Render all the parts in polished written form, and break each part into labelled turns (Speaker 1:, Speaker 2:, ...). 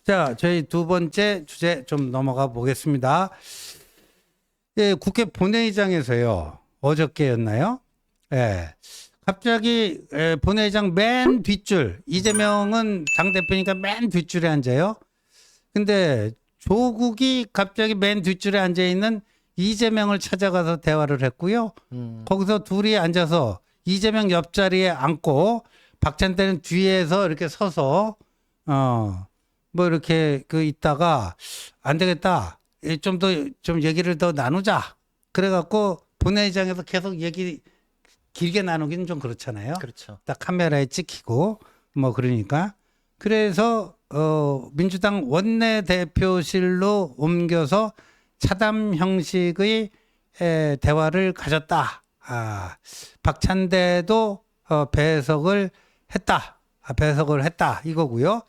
Speaker 1: 자, 저희 두 번째 주제 좀 넘어가 보겠습니다. 예, 국회 본회의장에서요. 어저께였나요? 예. 갑자기 본회의장 맨 뒷줄, 이재명은 당대표니까 맨 뒷줄에 앉아요. 근데 조국이 갑자기 맨 뒷줄에 앉아 있는 이재명을 찾아가서 대화를 했고요. 거기서 둘이 앉아서 이재명 옆자리에 앉고 박찬대는 뒤에서 이렇게 서서 뭐 이렇게 그 있다가 안 되겠다. 좀 더 좀 얘기를 더 나누자. 그래갖고 본회의장에서 계속 얘기 길게 나누기는 좀 그렇잖아요.
Speaker 2: 그렇죠.
Speaker 1: 딱 카메라에 찍히고 뭐 그러니까 그래서 민주당 원내대표실로 옮겨서 차담 형식의 대화를 가졌다. 박찬대도 배석을 했다 이거고요.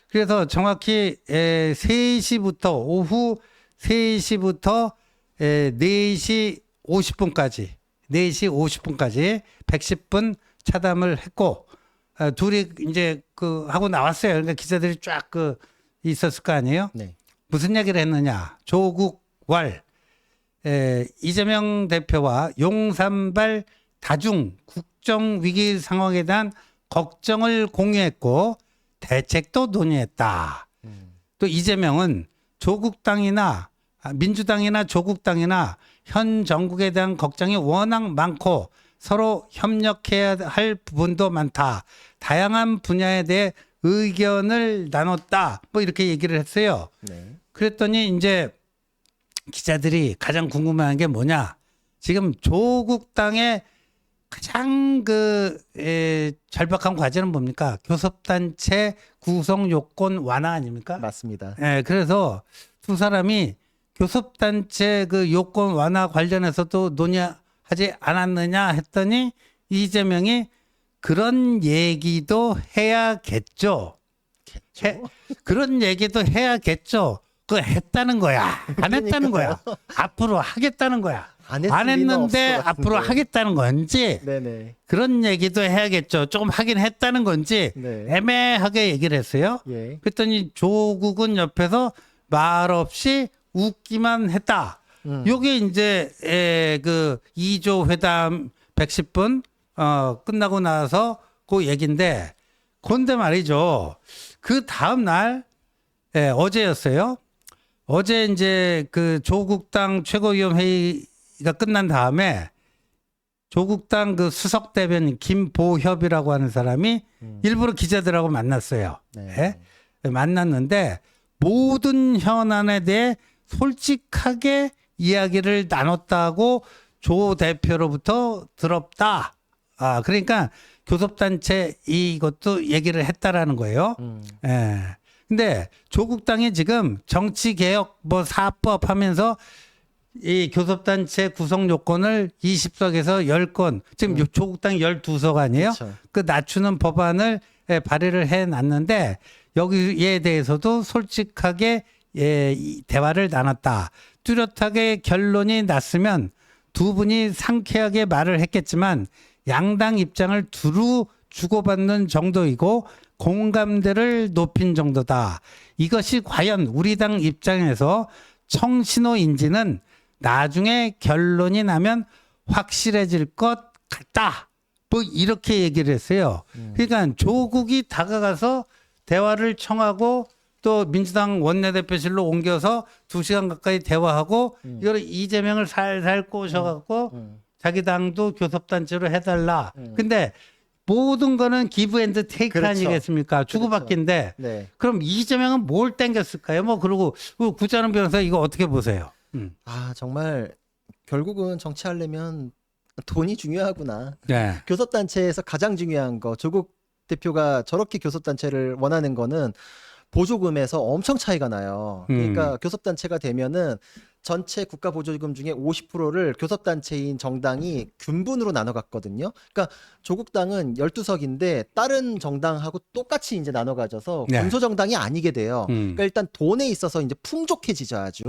Speaker 1: 그래서 정확히 3시부터 오후 3시부터 4시 50분까지 110분 차담을 했고 둘이 이제 그 하고 나왔어요. 그러니까 기자들이 쫙 그 있었을 거 아니에요.
Speaker 2: 네.
Speaker 1: 무슨 얘기를 했느냐? 조국 왈 이재명 대표와 용산발 다중 국정 위기 상황에 대한 걱정을 공유했고 대책도 논의했다. 또 이재명은 조국당이나 민주당이나 조국당이나 현 정국에 대한 걱정이 워낙 많고 서로 협력해야 할 부분도 많다. 다양한 분야에 대해 의견을 나눴다. 뭐 이렇게 얘기를 했어요.
Speaker 2: 네.
Speaker 1: 그랬더니 이제 기자들이 가장 궁금한 게 뭐냐? 지금 조국당의 가장 절박한 과제는 뭡니까? 교섭단체 구성 요건 완화 아닙니까?
Speaker 2: 맞습니다.
Speaker 1: 예, 그래서 두 사람이 교섭단체 그 요건 완화 관련해서도 논의하지 않았느냐 했더니 이재명이 그런 얘기도 해야겠죠. 그런 얘기도 해야겠죠. 그거 했다는 거야. 안 했다는 거야. 앞으로 하겠다는 거야.
Speaker 2: 안
Speaker 1: 했는데 앞으로 하겠다는 건지
Speaker 2: 네네.
Speaker 1: 그런 얘기도 해야겠죠. 조금 하긴 했다는 건지
Speaker 2: 네.
Speaker 1: 애매하게 얘기를 했어요.
Speaker 2: 예.
Speaker 1: 그랬더니 조국은 옆에서 말없이 웃기만 했다. 요게 이제 그 2조 회담 110분 끝나고 나서 그 얘기인데 그런데 말이죠. 그 다음 날 어제였어요. 어제 이제 그 조국당 최고위원 회의가 끝난 다음에 조국당 그 수석 대변인 김보협이라고 하는 사람이 일부러 기자들하고 만났어요.
Speaker 2: 네.
Speaker 1: 만났는데 모든 현안에 대해 솔직하게 이야기를 나눴다고 조 대표로부터 들었다. 그러니까 교섭단체 이것도 얘기를 했다라는 거예요. 예. 근데 조국당이 지금 정치개혁 뭐 사법 하면서 이 교섭단체 구성 요건을 20석에서 10건, 지금 조국당이 12석 아니에요?
Speaker 2: 그렇죠.
Speaker 1: 그 낮추는 법안을 발의를 해 놨는데 여기에 대해서도 솔직하게 이 대화를 나눴다. 뚜렷하게 결론이 났으면 두 분이 상쾌하게 말을 했겠지만 양당 입장을 두루 주고받는 정도이고 공감대를 높인 정도다. 이것이 과연 우리 당 입장에서 청신호인지는 나중에 결론이 나면 확실해질 것 같다. 뭐 이렇게 얘기를 했어요. 그러니까 조국이 다가가서 대화를 청하고 또 민주당 원내대표실로 옮겨서 2시간 가까이 대화하고 이걸 이재명을 살살 꼬셔갖고 자기 당도 교섭단체로 해달라. 근데 모든 거는 기브 앤드 테이크
Speaker 2: 그렇죠.
Speaker 1: 아니겠습니까? 주고받기인데
Speaker 2: 네.
Speaker 1: 그럼 이재명은 뭘 땡겼을까요? 뭐 그리고 구자는 변호사 이거 어떻게 보세요?
Speaker 2: 정말 결국은 정치하려면 돈이 중요하구나.
Speaker 1: 네.
Speaker 2: 교섭단체에서 가장 중요한 거 조국 대표가 저렇게 교섭단체를 원하는 거는 보조금에서 엄청 차이가 나요. 그러니까 교섭단체가 되면은 전체 국가 보조금 중에 50%를 교섭단체인 정당이 균분으로 나눠 갔거든요. 그러니까 조국당은 12석인데 다른 정당하고 똑같이 이제 나눠 가져서
Speaker 1: 네.
Speaker 2: 군소 정당이 아니게 돼요. 그러니까 일단 돈에 있어서 이제 풍족해지죠, 아주.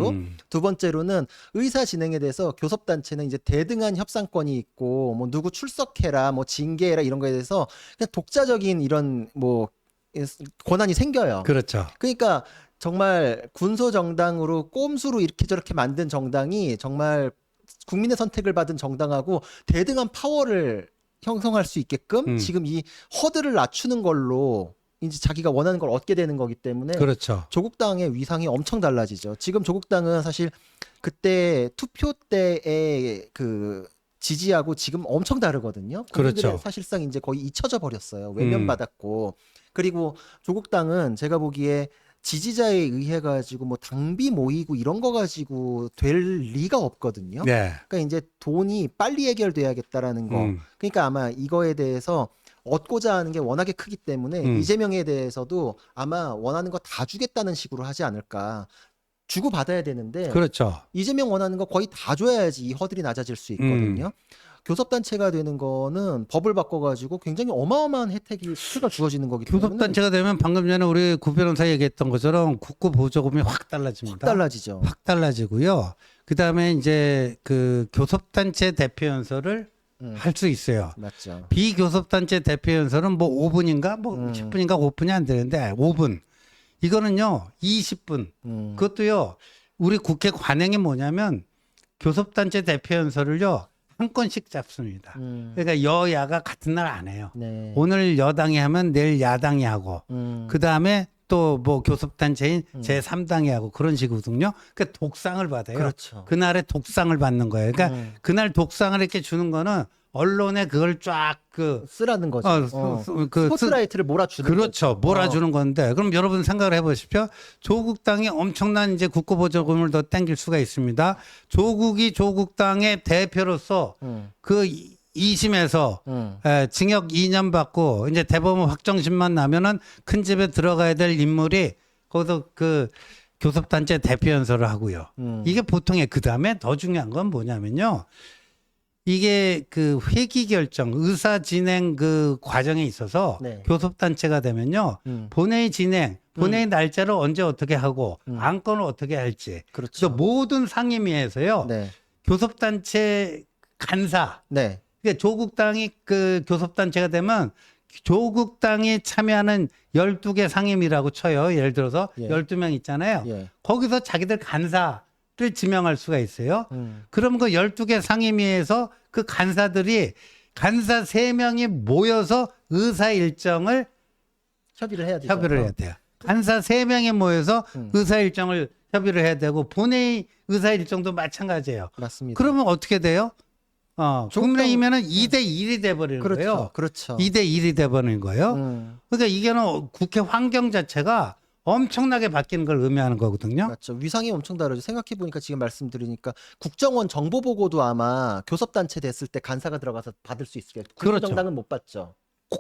Speaker 2: 두 번째로는 의사 진행에 대해서 교섭단체는 이제 대등한 협상권이 있고 뭐 누구 출석해라, 뭐 징계해라 이런 거에 대해서 그냥 독자적인 이런 뭐 권한이 생겨요.
Speaker 1: 그렇죠.
Speaker 2: 그러니까 정말 군소 정당으로 꼼수로 이렇게 저렇게 만든 정당이 정말 국민의 선택을 받은 정당하고 대등한 파워를 형성할 수 있게끔 지금 이 허들을 낮추는 걸로 이제 자기가 원하는 걸 얻게 되는 거기 때문에
Speaker 1: 그렇죠.
Speaker 2: 조국당의 위상이 엄청 달라지죠. 지금 조국당은 사실 그때 투표 때의 그 지지하고 지금 엄청 다르거든요. 국민들의
Speaker 1: 그렇죠.
Speaker 2: 사실상 이제 거의 잊혀져 버렸어요. 외면받았고. 그리고 조국당은 제가 보기에 지지자에 의해 가지고 뭐 당비 모이고 이런 거 가지고 될 리가 없거든요.
Speaker 1: 네.
Speaker 2: 그러니까 이제 돈이 빨리 해결돼야겠다라는 거. 그러니까 아마 이거에 대해서 얻고자 하는 게 워낙에 크기 때문에 이재명에 대해서도 아마 원하는 거 다 주겠다는 식으로 하지 않을까. 주고 받아야 되는데
Speaker 1: 그렇죠.
Speaker 2: 이재명 원하는 거 거의 다 줘야지 이 허들이 낮아질 수 있거든요. 교섭단체가 되는 거는 법을 바꿔가지고 굉장히 어마어마한 혜택가 주어지는 거기 때문에
Speaker 1: 교섭단체가 되면 방금 전에 우리 구 변호사 얘기했던 것처럼 국고 보조금이 확 달라집니다.
Speaker 2: 확 달라지죠.
Speaker 1: 확 달라지고요. 그 다음에 이제 그 교섭단체 대표연설을 할 수 있어요.
Speaker 2: 맞죠.
Speaker 1: 비교섭단체 대표연설은 뭐 5분인가 뭐 10분인가 5분이 안 되는데 5분. 이거는요 20분. 그것도요 우리 국회 관행이 뭐냐면 교섭단체 대표연설을요 한 건씩 잡습니다. 그러니까 여야가 같은 날 안 해요.
Speaker 2: 네.
Speaker 1: 오늘 여당이 하면 내일 야당이 하고 그 다음에 또 뭐 교섭단체인 제3당이 하고 그런 식이거든요. 그러니까 독상을 받아요.
Speaker 2: 그렇죠.
Speaker 1: 그날의 독상을 받는 거예요. 그러니까 그날 독상을 이렇게 주는 거는 언론에 그걸 쫙
Speaker 2: 쓰라는 거죠.
Speaker 1: 그
Speaker 2: 스포트라이트를 몰아주는
Speaker 1: 그렇죠.
Speaker 2: 거죠.
Speaker 1: 몰아주는 건데 그럼 여러분 생각을 해보십시오. 조국당이 엄청난 이제 국고보조금을 더 땡길 수가 있습니다. 조국이 조국당의 대표로서 그 2심에서 징역 2년 받고 이제 대법원 확정심만 나면은 큰 집에 들어가야 될 인물이 거기서 그 교섭단체 대표연설을 하고요. 이게 보통의 그 다음에 더 중요한 건 뭐냐면요. 이게 그 회기 결정, 의사 진행 그 과정에 있어서
Speaker 2: 네.
Speaker 1: 교섭단체가 되면요. 본회의 진행, 본회의 날짜를 언제 어떻게 하고 안건을 어떻게 할지.
Speaker 2: 그렇죠.
Speaker 1: 그 모든 상임위에서요.
Speaker 2: 네.
Speaker 1: 교섭단체 간사.
Speaker 2: 네.
Speaker 1: 그러니까 조국당이 그 교섭단체가 되면 조국당이 참여하는 12개 상임위라고 쳐요. 예를 들어서
Speaker 2: 예.
Speaker 1: 12명 있잖아요.
Speaker 2: 예.
Speaker 1: 거기서 자기들 간사를 지명할 수가 있어요. 그럼 그 12개 상임위에서 그 간사들이 간사 3명이 모여서 의사 일정을
Speaker 2: 협의를 해야 되죠.
Speaker 1: 협의를 해야 돼요. 간사 3명이 모여서 의사 일정을 협의를 해야 되고 본회의 의사 일정도 마찬가지예요.
Speaker 2: 맞습니다.
Speaker 1: 그러면 어떻게 돼요? 국민의힘에는 2대 1이 돼버리는
Speaker 2: 그렇죠.
Speaker 1: 거예요.
Speaker 2: 그렇죠.
Speaker 1: 2대 1이 돼버리는 거예요. 그러니까 이게는 국회 환경 자체가 엄청나게 바뀌는 걸 의미하는 거거든요.
Speaker 2: 맞죠. 위상이 엄청 다르죠. 생각해 보니까 지금 말씀드리니까 국정원 정보 보고도 아마 교섭단체 됐을 때 간사가 들어가서 받을 수 있을 거예요.
Speaker 1: 그렇죠.
Speaker 2: 정당은 못 받죠.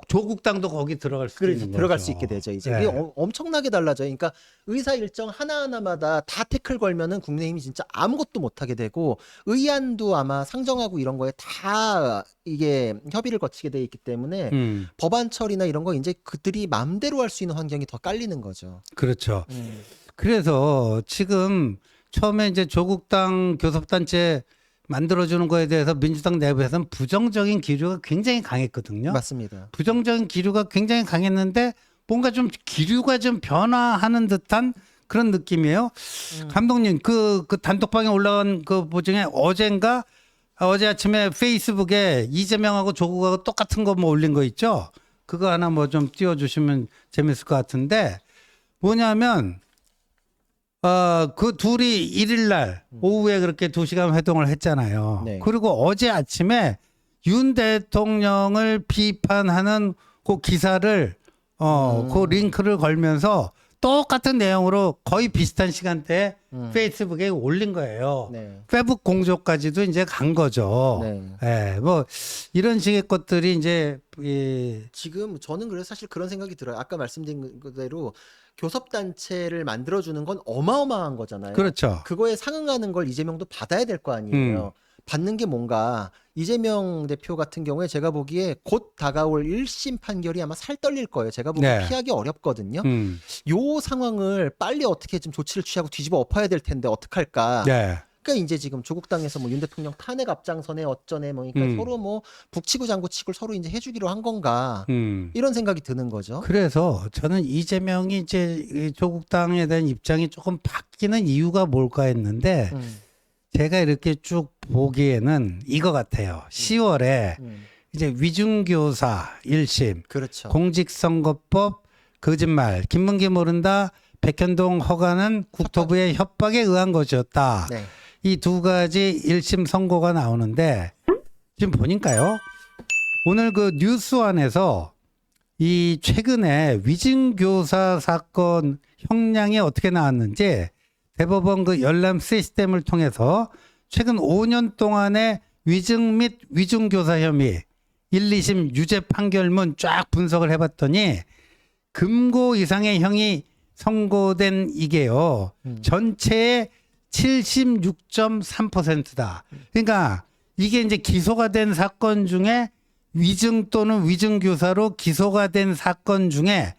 Speaker 1: 조국당도 거기 들어갈 수
Speaker 2: 그래서
Speaker 1: 있는
Speaker 2: 들어갈
Speaker 1: 거죠.
Speaker 2: 수 있게 되죠. 이제
Speaker 1: 네.
Speaker 2: 이게 엄청나게 달라져요. 그러니까 의사 일정 하나하나마다 다 태클 걸면은 국민의힘이 진짜 아무것도 못 하게 되고 의안도 아마 상정하고 이런 거에 다 이게 협의를 거치게 돼 있기 때문에 법안 처리나 이런 거 이제 그들이 마음대로 할 수 있는 환경이 더 깔리는 거죠.
Speaker 1: 그렇죠. 그래서 지금 처음에 이제 조국당 교섭단체 만들어주는 거에 대해서 민주당 내부에서는 부정적인 기류가 굉장히 강했거든요.
Speaker 2: 맞습니다.
Speaker 1: 부정적인 기류가 굉장히 강했는데 뭔가 좀 기류가 좀 변화하는 듯한 그런 느낌이에요. 감독님, 그 단톡방에 올라간 그 보중에 어제 아침에 페이스북에 이재명하고 조국하고 똑같은 거 뭐 올린 거 있죠? 그거 하나 뭐 좀 띄워주시면 재밌을 것 같은데 뭐냐면 그 둘이 1일 날 오후에 그렇게 2시간 회동을 했잖아요.
Speaker 2: 네.
Speaker 1: 그리고 어제 아침에 윤 대통령을 비판하는 그 기사를 그 링크를 걸면서 똑같은 내용으로 거의 비슷한 시간대에 페이스북에 올린 거예요.
Speaker 2: 네.
Speaker 1: 페북 공조까지도 이제 간 거죠.
Speaker 2: 네.
Speaker 1: 예, 뭐 이런 식의 것들이 이제
Speaker 2: 지금 저는 그래서 사실 그런 생각이 들어요. 아까 말씀드린 그대로 교섭단체를 만들어주는 건 어마어마한 거잖아요.
Speaker 1: 그렇죠.
Speaker 2: 그거에 상응하는 걸 이재명도 받아야 될 거 아니에요. 받는 게 뭔가 이재명 대표 같은 경우에 제가 보기에 곧 다가올 1심 판결이 아마 살 떨릴 거예요. 제가 보기에
Speaker 1: 네.
Speaker 2: 피하기 어렵거든요. 요 상황을 빨리 어떻게 좀 조치를 취하고 뒤집어 엎어야 될 텐데 어떡할까.
Speaker 1: 네.
Speaker 2: 그러니까 이제 지금 조국 당에서 뭐 윤 대통령 탄핵 앞장서네 어쩌네 뭐 그러니까 서로 뭐 북치고 장구치고 서로 이제 해주기로 한 건가 이런 생각이 드는 거죠.
Speaker 1: 그래서 저는 이재명이 이제 이 조국 당에 대한 입장이 조금 바뀌는 이유가 뭘까 했는데 제가 이렇게 쭉 보기에는 이거 같아요. 10월에 이제 위중교사 1심,
Speaker 2: 그렇죠.
Speaker 1: 공직선거법 거짓말, 김문기 모른다, 백현동 허가는 국토부의 협박에 의한 것이었다.
Speaker 2: 네.
Speaker 1: 이 두 가지 1심 선고가 나오는데 지금 보니까요. 오늘 그 뉴스원에서 이 최근에 위증교사 사건 형량이 어떻게 나왔는지 대법원 그 열람 시스템을 통해서 최근 5년 동안의 위증 및 위중교사 혐의 1, 2심 유죄 판결문 쫙 분석을 해봤더니 금고 이상의 형이 선고된 이게요. 전체의 76.3%다. 그러니까 이게 이제 기소가 된 사건 중에 위증 또는 위증교사로 기소가 된 사건 중에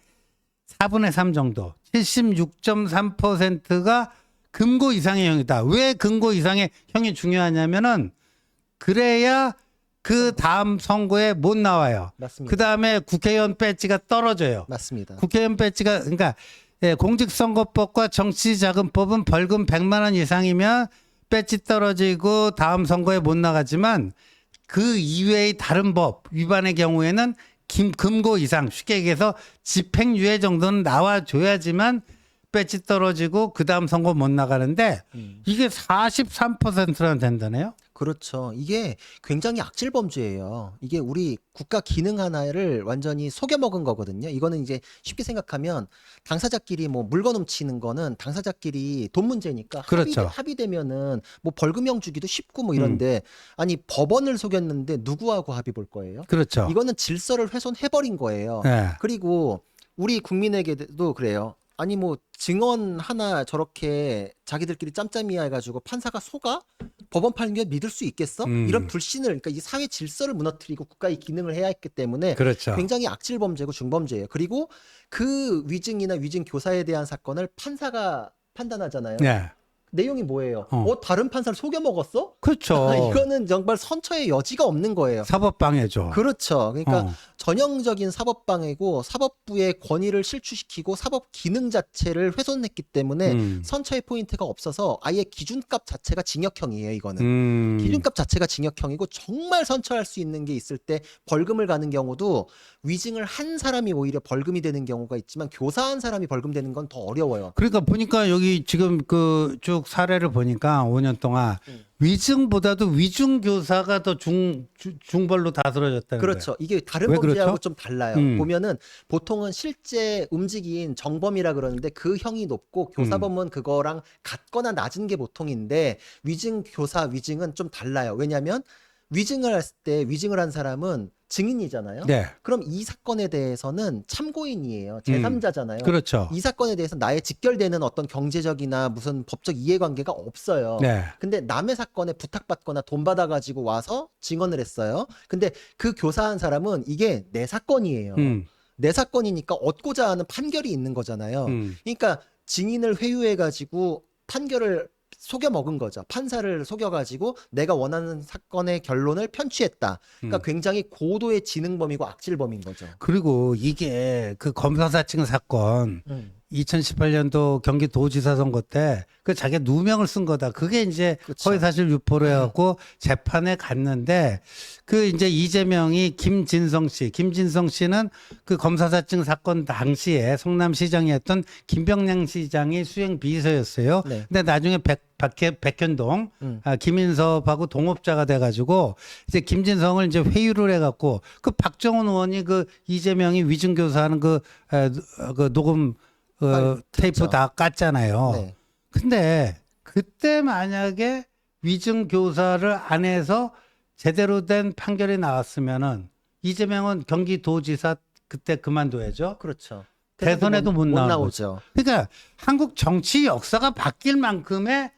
Speaker 1: 4분의 3 정도, 76.3%가 금고 이상의 형이다. 왜 금고 이상의 형이 중요하냐면은 그래야 그 다음 선거에 못 나와요.
Speaker 2: 맞습니다.
Speaker 1: 그 다음에 국회의원 배지가 떨어져요.
Speaker 2: 맞습니다.
Speaker 1: 국회의원 배지가 그러니까 예, 공직선거법과 정치자금법은 벌금 100만 원 이상이면 배지 떨어지고 다음 선거에 못 나가지만 그 이외의 다른 법 위반의 경우에는 금고 이상 쉽게 얘기해서 집행유예 정도는 나와줘야지만 배지 떨어지고 그 다음 선거 못 나가는데 이게 43%나 된다네요.
Speaker 2: 그렇죠. 이게 굉장히 악질 범죄예요. 이게 우리 국가 기능 하나를 완전히 속여 먹은 거거든요. 이거는 이제 쉽게 생각하면 당사자끼리 뭐 물건 훔치는 거는 당사자끼리 돈 문제니까
Speaker 1: 그렇죠.
Speaker 2: 합의되면은 뭐 벌금형 주기도 쉽고 뭐 이런데 아니 법원을 속였는데 누구하고 합의 볼 거예요?
Speaker 1: 그렇죠.
Speaker 2: 이거는 질서를 훼손해버린 거예요.
Speaker 1: 네.
Speaker 2: 그리고 우리 국민에게도 그래요. 아니 뭐 증언 하나 저렇게 자기들끼리 짬짬이 해가지고 판사가 속아? 법원 판결 믿을 수 있겠어? 이런 불신을 그러니까 이 사회 질서를 무너뜨리고 국가의 기능을 해야 했기 때문에
Speaker 1: 그렇죠.
Speaker 2: 굉장히 악질 범죄고 중범죄예요. 그리고 그 위증이나 위증 교사에 대한 사건을 판사가 판단하잖아요.
Speaker 1: 네.
Speaker 2: 내용이 뭐예요?
Speaker 1: 어.
Speaker 2: 다른 판사를 속여 먹었어?
Speaker 1: 그렇죠.
Speaker 2: 이거는 정말 선처의 여지가 없는 거예요.
Speaker 1: 사법방해죠.
Speaker 2: 그렇죠. 그러니까
Speaker 1: 어.
Speaker 2: 전형적인 사법방해고 사법부의 권위를 실추시키고 사법 기능 자체를 훼손했기 때문에 선처의 포인트가 없어서 아예 기준값 자체가 징역형이에요. 이거는 기준값 자체가 징역형이고 정말 선처할 수 있는 게 있을 때 벌금을 가는 경우도 위증을 한 사람이 오히려 벌금이 되는 경우가 있지만 교사한 사람이 벌금 되는 건 더 어려워요.
Speaker 1: 그러니까 보니까 여기 지금 그 쭉 사례를 보니까 5년 동안 위증보다도 위중교사가 더 중벌로 다스러졌다는
Speaker 2: 그렇죠.
Speaker 1: 거예요.
Speaker 2: 이게 다른
Speaker 1: 왜
Speaker 2: 범죄하고
Speaker 1: 그렇죠?
Speaker 2: 좀 달라요.
Speaker 1: 음.
Speaker 2: 보면은 보통은 실제 움직인 정범이라 그러는데 그 형이 높고 교사범은 그거랑 같거나 낮은 게 보통인데 위증 교사 위증은 좀 달라요. 왜냐하면 위증을 했을 때 위증을 한 사람은 증인이잖아요.
Speaker 1: 네.
Speaker 2: 그럼 이 사건에 대해서는 참고인이에요. 제3자잖아요.
Speaker 1: 그렇죠.
Speaker 2: 이 사건에 대해서 나의 직결되는 어떤 경제적이나 무슨 법적 이해관계가 없어요.
Speaker 1: 네.
Speaker 2: 근데 남의 사건에 부탁받거나 돈 받아가지고 와서 증언을 했어요. 근데 그 교사한 사람은 이게 내 사건이에요. 내 사건이니까 얻고자 하는 판결이 있는 거잖아요. 그러니까 증인을 회유해가지고 판결을 속여 먹은 거죠. 판사를 속여가지고 내가 원하는 사건의 결론을 편취했다. 그러니까 굉장히 고도의 지능범이고 악질범인 거죠.
Speaker 1: 그리고 이게 그 검사사칭 사건 2018년도 경기도지사 선거 때 그 자기가 누명을 쓴 거다. 그게 이제
Speaker 2: 그쵸.
Speaker 1: 허위사실 유포를 해갖고 재판에 갔는데 그 이제 이재명이 김진성 씨는 그 검사사칭 사건 당시에 성남시장이었던 김병량 시장이 수행 비서였어요.
Speaker 2: 네.
Speaker 1: 근데 나중에 백현동 김인섭하고 동업자가 돼가지고 이제 김진성을 이제 회유를 해갖고 그 박정훈 의원이 그 이재명이 위증교사하는 그 녹음 테이프 다 깠잖아요.
Speaker 2: 네.
Speaker 1: 근데 그때 만약에 위증 교사를 안 해서 제대로 된 판결이 나왔으면은 이재명은 경기도지사 그때 그만둬야죠.
Speaker 2: 그렇죠.
Speaker 1: 대선에도 못 나오는
Speaker 2: 나오죠.
Speaker 1: 그러니까 한국 정치 역사가 바뀔 만큼의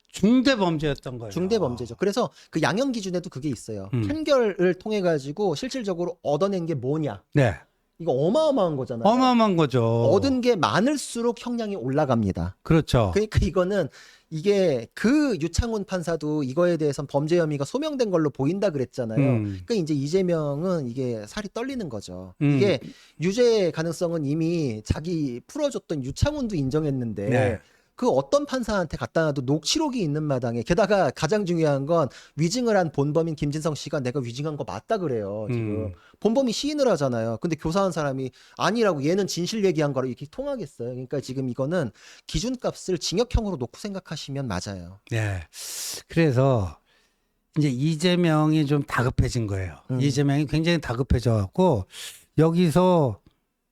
Speaker 1: 중대 범죄였던 거예요.
Speaker 2: 중대 범죄죠. 그래서 그 양형 기준에도 그게 있어요. 판결을 통해 가지고 실질적으로 얻어낸 게 뭐냐.
Speaker 1: 네.
Speaker 2: 이거 어마어마한 거잖아요.
Speaker 1: 어마어마한 거죠.
Speaker 2: 얻은 게 많을수록 형량이 올라갑니다.
Speaker 1: 그렇죠.
Speaker 2: 그러니까 이거는 이게 그 유창훈 판사도 이거에 대해선 범죄 혐의가 소명된 걸로 보인다 그랬잖아요. 그러니까 이제 이재명은 이게 살이 떨리는 거죠. 이게 유죄 가능성은 이미 자기 풀어줬던 유창훈도 인정했는데
Speaker 1: 네.
Speaker 2: 그 어떤 판사한테 갖다 놔도 녹취록이 있는 마당에 게다가 가장 중요한 건 위증을 한 본범인 김진성 씨가 내가 위증한 거 맞다 그래요. 지금 본범이 시인을 하잖아요. 근데 교사한 사람이 아니라고 얘는 진실 얘기한 거라 이렇게 통하겠어요. 그러니까 지금 이거는 기준값을 징역형으로 놓고 생각하시면 맞아요.
Speaker 1: 네. 그래서 이제 이재명이 좀 다급해진 거예요. 이재명이 굉장히 다급해져 갖고 여기서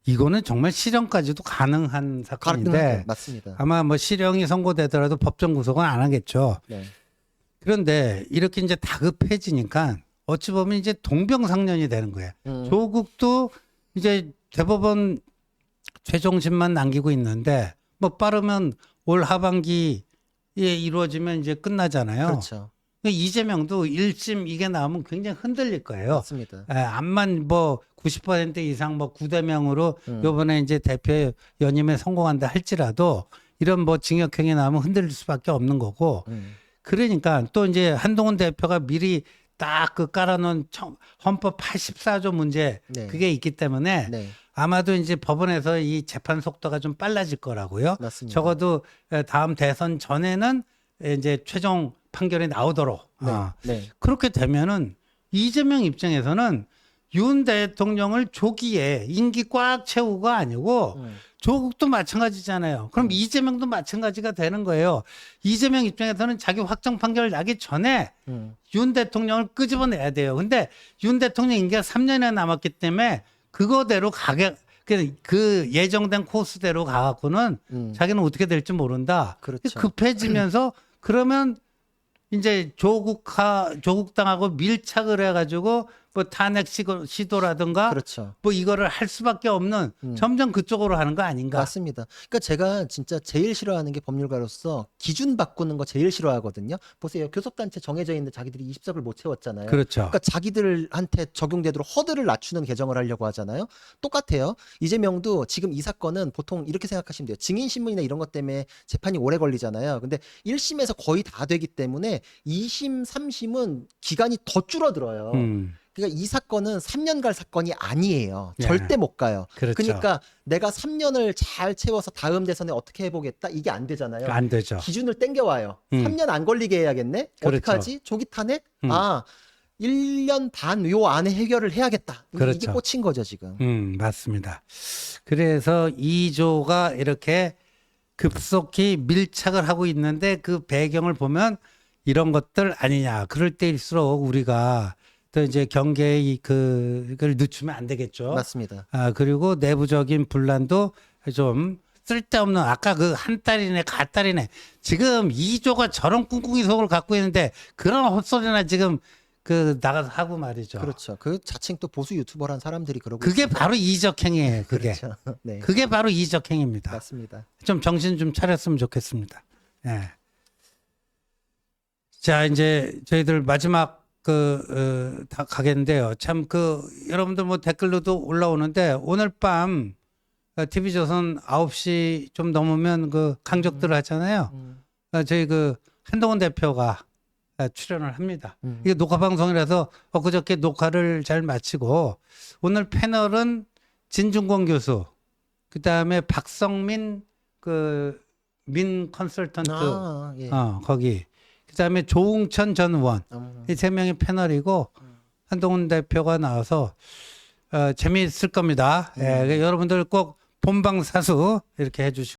Speaker 1: 이거는 정말 실형까지도 가능한 사건인데
Speaker 2: 맞습니다.
Speaker 1: 아마 뭐 실형이 선고되더라도 법정 구속은 안 하겠죠.
Speaker 2: 네.
Speaker 1: 그런데 이렇게 이제 다급해지니까 어찌 보면 이제 동병상련이 되는 거예요. 조국도 이제 대법원 최종심만 남기고 있는데 뭐 빠르면 올 하반기에 이루어지면 이제 끝나잖아요.
Speaker 2: 그렇죠.
Speaker 1: 이재명도 1심 이게 나오면 굉장히 흔들릴 거예요.
Speaker 2: 맞습니다.
Speaker 1: 암만 뭐 90% 이상 뭐 9대0으로 요번에 이제 대표 연임에 성공한다 할지라도 이런 뭐 징역형이 나오면 흔들릴 수밖에 없는 거고 그러니까 또 이제 한동훈 대표가 미리 딱 그 깔아놓은 헌법 84조 문제
Speaker 2: 네.
Speaker 1: 그게 있기 때문에
Speaker 2: 네.
Speaker 1: 아마도 이제 법원에서 이 재판 속도가 좀 빨라질 거라고요.
Speaker 2: 맞습니다.
Speaker 1: 적어도 다음 대선 전에는 이제 최종 판결이 나오도록.
Speaker 2: 네. 네.
Speaker 1: 그렇게 되면은 이재명 입장에서는 윤 대통령을 조기에 임기 꽉 채우고가 아니고 조국도 마찬가지잖아요. 그럼 이재명도 마찬가지가 되는 거예요. 이재명 입장에서는 자기 확정 판결 나기 전에 윤 대통령을 끄집어내야 돼요. 근데 윤 대통령 임기가 3년이나 남았기 때문에 그거대로 그 예정된 코스대로 가갖고는 자기는 어떻게 될지 모른다.
Speaker 2: 그렇죠.
Speaker 1: 급해지면서 그러면 이제 조국당하고 밀착을 해가지고 뭐 탄핵 시도라든가
Speaker 2: 그렇죠.
Speaker 1: 뭐 이거를 할 수밖에 없는 점점 그쪽으로 하는 거 아닌가?
Speaker 2: 맞습니다. 그러니까 제가 진짜 제일 싫어하는 게 법률가로서 기준 바꾸는 거 제일 싫어하거든요. 보세요. 교섭단체 정해져 있는데 자기들이 20석을 못 채웠잖아요.
Speaker 1: 그렇죠.
Speaker 2: 그러니까 자기들한테 적용되도록 허들을 낮추는 개정을 하려고 하잖아요. 똑같아요. 이재명도 지금 이 사건은 보통 이렇게 생각하시면 돼요. 증인신문이나 이런 것 때문에 재판이 오래 걸리잖아요. 근데 1심에서 거의 다 되기 때문에 2심, 3심은 기간이 더 줄어들어요. 그러니까 이 사건은 3년 갈 사건이 아니에요.
Speaker 1: 네.
Speaker 2: 절대 못 가요.
Speaker 1: 그렇죠.
Speaker 2: 그러니까 내가 3년을 잘 채워서 다음 대선에 어떻게 해보겠다 이게 안 되잖아요.
Speaker 1: 안 되죠.
Speaker 2: 기준을 땡겨와요. 3년 안 걸리게 해야겠네.
Speaker 1: 그렇죠.
Speaker 2: 어떡하지? 조기 탄핵? 1년 반 요 안에 해결을 해야겠다. 이게
Speaker 1: 그렇죠.
Speaker 2: 꽂힌 거죠 지금.
Speaker 1: 맞습니다. 그래서 2조가 이렇게 급속히 밀착을 하고 있는데 그 배경을 보면 이런 것들 아니냐. 그럴 때일수록 우리가 또 이제 경계의 그걸 늦추면 안 되겠죠.
Speaker 2: 맞습니다.
Speaker 1: 그리고 내부적인 분란도 좀 쓸데없는 아까 그 한 딸이네 갓딸이네 지금 2조가 저런 꿍꿍이 속을 갖고 있는데 그런 헛소리나 지금 그 나가서 하고 말이죠.
Speaker 2: 그렇죠. 그 자칭 또 보수 유튜버란 사람들이 그러고
Speaker 1: 그게
Speaker 2: 있습니다.
Speaker 1: 바로 이적행위예요. 그게.
Speaker 2: 그렇죠. 네.
Speaker 1: 그게 바로 이적행위입니다.
Speaker 2: 맞습니다.
Speaker 1: 좀 정신 좀 차렸으면 좋겠습니다. 예. 자, 이제 저희들 마지막 다 가겠는데요. 참 여러분들 뭐 댓글로도 올라오는데 오늘 밤 TV조선 9시 좀 넘으면 강적들 하잖아요. 저희 한동훈 대표가 출연을 합니다. 이게 녹화 방송이라서 그저께 녹화를 잘 마치고 오늘 패널은 진중권 교수, 그 다음에 박성민 민 컨설턴트
Speaker 2: 예.
Speaker 1: 거기, 그 다음에 조웅천 전 의원 이 세 명이 패널이고 한동훈 대표가 나와서 재미있을 겁니다. 예, 여러분들 꼭 본방사수 이렇게 해주시고.